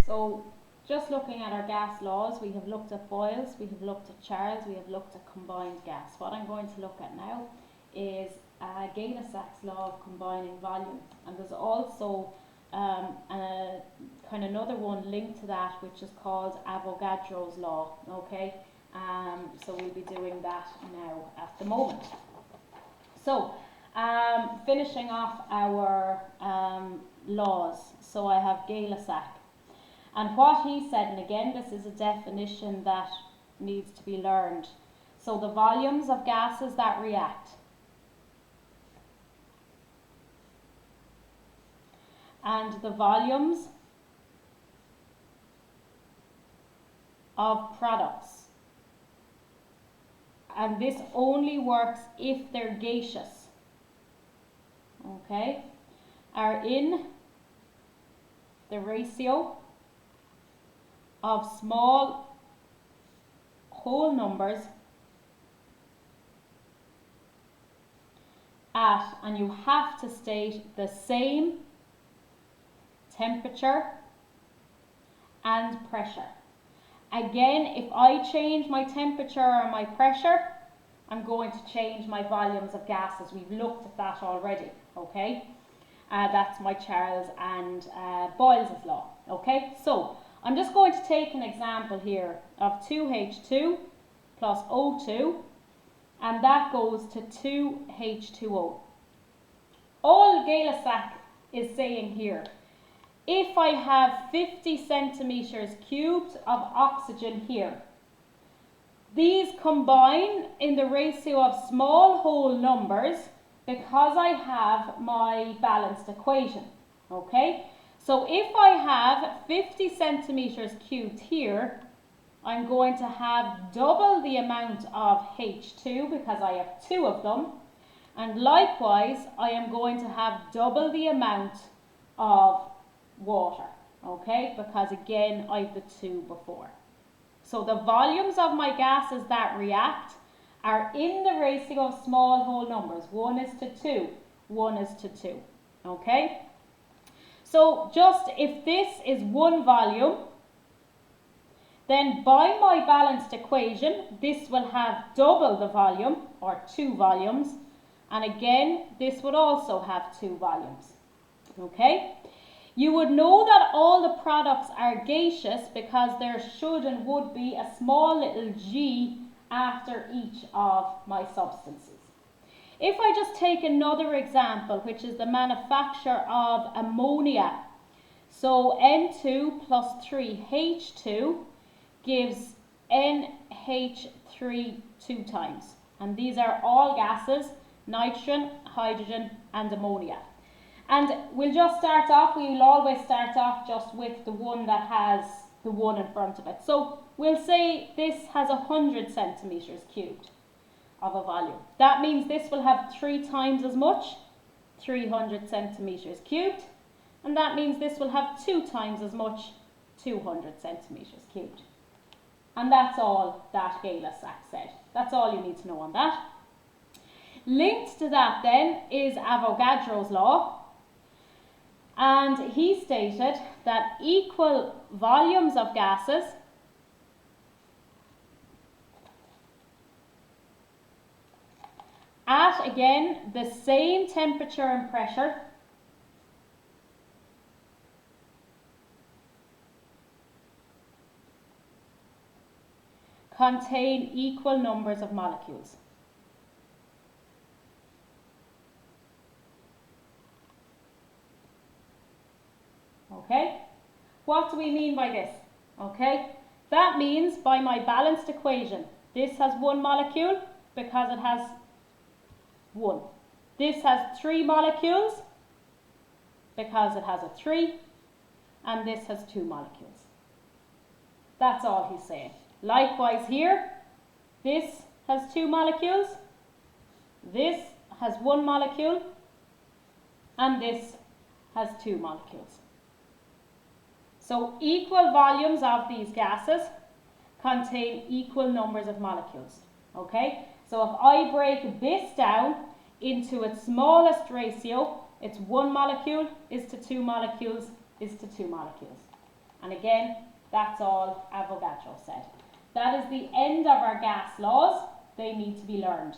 So just looking at our gas laws, we have looked at boils, we have looked at chars, we have looked at combined gas. What I'm going to look at now is Lussacs Law of combining volumes, and there's also kind of another one linked to that, which is called Avogadros Law. Okay, so we'll be doing that now at the moment. So finishing off our laws, so I have Gay-Lussac. And what he said, and again this is a definition that needs to be learned. So the volumes of gases that react and the volumes of products, and this only works if they're gaseous, okay, are in the ratio of small whole numbers at, and you have to state the same temperature and pressure. Again, if I change my temperature or my pressure, I'm going to change my volumes of gases. We've looked at that already, okay? That's my Charles and Boyle's law, okay? So I'm just going to take an example here of 2H2 plus O2, and that goes to 2H2O. All Gay-Lussac is saying here, if I have 50 centimeters cubed of oxygen here, these combine in the ratio of small whole numbers because I have my balanced equation, okay? So if I have 50 centimeters cubed here, I'm going to have double the amount of H2 because I have two of them, and likewise I am going to have double the amount of water, okay, because again I have the two before. So the volumes of my gases that react are in the ratio of small whole numbers. 1 is to 2, 1 is to 2, okay? So just if this is one volume, then by my balanced equation, this will have double the volume, or 2 volumes, and again, this would also have 2 volumes, okay? You would know that all the products are gaseous because there should and would be a small little g after each of my substances. If I just take another example, which is the manufacture of ammonia, so N2 plus 3H2 gives NH3 2 times, and these are all gases: nitrogen, hydrogen and ammonia. And we'll just start off, we'll always start off just with the one that has the 1 in front of it. So we'll say this has 100 centimeters cubed of a volume. That means this will have 3 times as much, 300 centimeters cubed, and that means this will have 2 times as much, 200 centimeters cubed. And that's all that Gay-Lussac said. That's all you need to know on that. Linked to that then is Avogadros Law. And he stated that equal volumes of gases at, again, the same temperature and pressure contain equal numbers of molecules. Okay, what do we mean by this? Okay, that means by my balanced equation, this has 1 molecule because it has 1. This has 3 molecules because it has a 3, and this has 2 molecules. That's all he's saying. Likewise here, this has 2 molecules, this has 1 molecule, and this has 2 molecules. So equal volumes of these gases contain equal numbers of molecules, okay? So if I break this down into its smallest ratio, it's 1 molecule is to 2 molecules is to 2 molecules. And again, that's all Avogadro said. That is the end of our gas laws. They need to be learned.